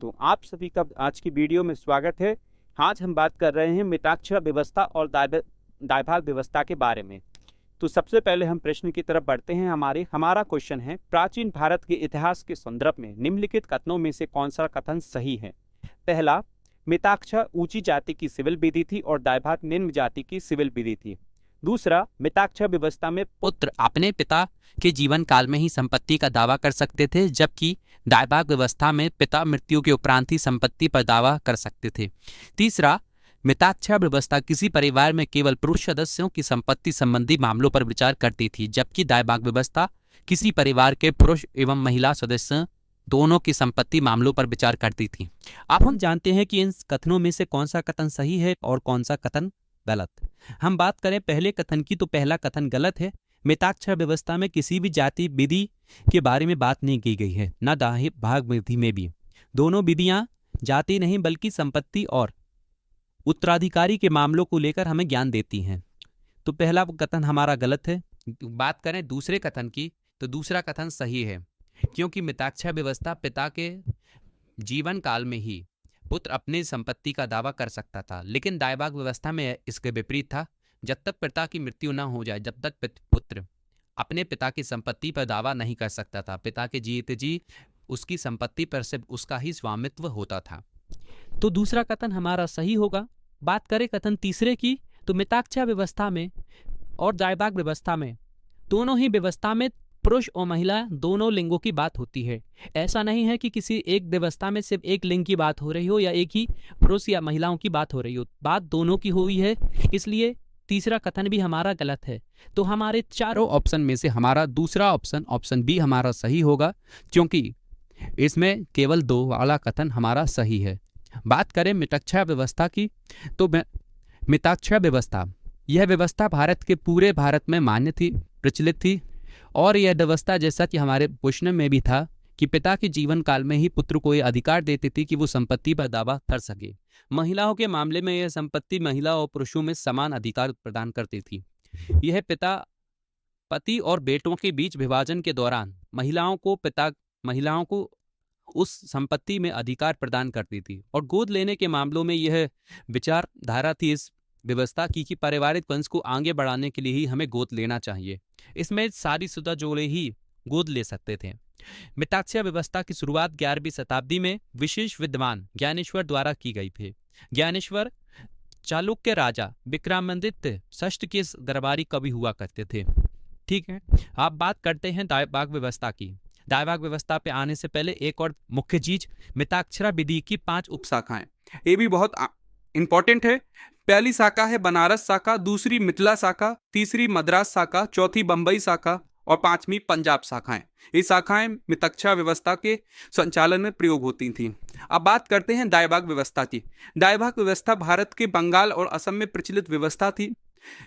दोस्तों, आप सभी का आज की वीडियो में स्वागत है। आज हम बात कर रहे हैं मिताक्षरा व्यवस्था और दायभाग व्यवस्था के बारे में। तो सबसे पहले हम प्रश्न की तरफ बढ़ते हैं। हमारा क्वेश्चन है, प्राचीन भारत के इतिहास के संदर्भ में निम्नलिखित कथनों में से कौन सा कथन सही है? पहला, मिताक्षरा ऊंची जाति की सिविल विधि थी और दायभाग निम्न जाति की सिविल विधि थी। दूसरा, मिताक्षरा व्यवस्था में पुत्र अपने पिता के जीवन काल में ही संपत्ति का दावा कर सकते थे, जबकि दायभाग व्यवस्था में पिता मृत्यु के उपरांत ही संपत्ति पर दावा कर सकते थे। तीसरा, मिताक्षरा व्यवस्था किसी परिवार में केवल पुरुष सदस्यों की संपत्ति संबंधी मामलों पर विचार करती थी, जबकि दायभाग व्यवस्था किसी परिवार के पुरुष एवं महिला सदस्य दोनों की संपत्ति मामलों पर विचार करती थी। अब हम जानते हैं कि इन कथनों में से कौन सा कथन सही है और कौन सा कथन गलत। हम बात करें पहले कथन की, तो पहला कथन गलत है। मिताक्षरा व्यवस्था में किसी भी जाति विधि के बारे में बात नहीं की गई है, न दायभाग विधि में भी। दोनों विधियां जाति नहीं बल्कि संपत्ति और उत्तराधिकारी के मामलों को लेकर हमें ज्ञान देती हैं। तो पहला कथन हमारा गलत है। बात करें दूसरे कथन की, तो दूसरा कथन सही है, क्योंकि मिताक्षरा व्यवस्था पिता के जीवन काल में ही पुत्र अपनी संपत्ति का दावा कर सकता था, लेकिन दायभाग व्यवस्था में इसके विपरीत था। जब तक पिता की मृत्यु न हो जाए, जब तक पुत्र अपने पिता की संपत्ति पर दावा नहीं कर सकता था। पिता के जीते जी उसकी संपत्ति पर सिर्फ उसका ही स्वामित्व होता था। तो दूसरा कथन हमारा सही होगा। बात करें कथन तीसरे की, तो मिताक्षरा व्यवस्था में और दायभाग व्यवस्था में दोनों ही व्यवस्था में पुरुष और महिला दोनों लिंगों की बात होती है। ऐसा नहीं है कि किसी एक व्यवस्था में सिर्फ एक लिंग की बात हो रही हो या एक ही पुरुष या महिलाओं की बात हो रही हो। बात दोनों की हुई है, इसलिए तीसरा कथन भी हमारा गलत है। तो हमारे चारों ऑप्शन में से हमारा दूसरा ऑप्शन बी हमारा सही होगा, क्योंकि इसमें केवल 2 वाला कथन हमारा सही है। बात करें मिताक्षरा व्यवस्था की, तो मिताक्षरा व्यवस्था, यह व्यवस्था भारत के पूरे भारत में मान्य थी, प्रचलित थी। और यह व्यवस्था, जैसा कि हमारे प्रश्न में भी था, कि पिता के जीवन काल में ही पुत्र को यह अधिकार देती थी कि वो संपत्ति पर दावा कर सके। महिलाओं के मामले में यह संपत्ति महिला और पुरुषों में समान अधिकार प्रदान करती थी। यह पति और बेटों के बीच विभाजन के दौरान महिलाओं को उस संपत्ति में अधिकार प्रदान करती थी। और गोद लेने के मामलों में यह विचारधारा थी इस व्यवस्था की कि पारिवारिक वंश को आगे बढ़ाने के लिए ही हमें गोद लेना चाहिए। इसमें शादीशुदा जोड़े ही गोद ले सकते थे। मिताक्षरा व्यवस्था की शुरुआत 11वीं शताब्दी में विशेष विद्वान ज्ञानेश्वर द्वारा की गई थी। ज्ञानेश्वर चालुक्य राजा विक्रमादित्य षष्ठ के दरबारी कवि हुआ करते थे। ठीक है, आप बात करते हैं दायभाग व्यवस्था की। दायभाग व्यवस्था पे आने से पहले एक और मुख्य चीज, मिताक्षरा विधि की 5 उपशाखाएं। ये भी बहुत इंपॉर्टेंट है। पहली शाखा है बनारस शाखा, दूसरी मिथिला शाखा, तीसरी मद्रास शाखा, चौथी बंबई शाखा और 5वीं पंजाब शाखाएं। ये शाखाएं मिताक्षरा व्यवस्था के संचालन में प्रयोग होती थीं। अब बात करते हैं दायभाग व्यवस्था की। दायभाग व्यवस्था भारत के बंगाल और असम में प्रचलित व्यवस्था थी।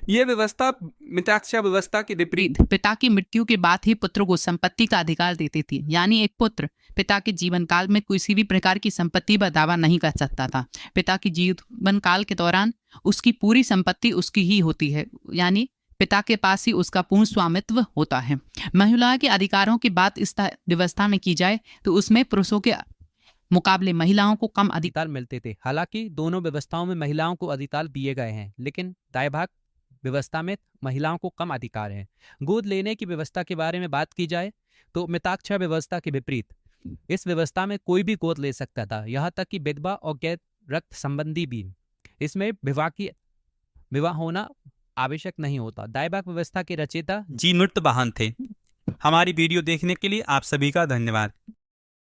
यह व्यवस्था मिताक्षरा व्यवस्था के विपरीत पिता की मृत्यु के बाद ही पुत्र को संपत्ति का अधिकार देती थी, यानी एक पुत्र पिता के जीवन काल में किसी भी प्रकार की संपत्ति पर दावा नहीं कर सकता था। पिता की जीवन काल के दौरान उसकी पूरी संपत्ति उसकी ही होती है, यानी पिता के पास ही उसका पूर्ण स्वामित्व होता है। महिला के अधिकारों की बात इस व्यवस्था में की जाए तो उसमें पुरुषों के मुकाबले महिलाओं को कम अधिकार मिलते थे। हालांकि दोनों व्यवस्थाओं में महिलाओं को अधिकार दिए गए हैं, लेकिन दायभाग व्यवस्था में महिलाओं को कम अधिकार हैं। गोद लेने की व्यवस्था के बारे में बात की जाए तो मिताक्षरा व्यवस्था के विपरीत इस व्यवस्था में कोई भी गोद ले सकता था, यहाँ तक कि विधवा और गैर रक्त संबंधी भी। इसमें विवाह होना आवश्यक नहीं होता। दायभाग व्यवस्था के रचयिता जी नृत्यवाहन थे। हमारी वीडियो देखने के लिए आप सभी का धन्यवाद।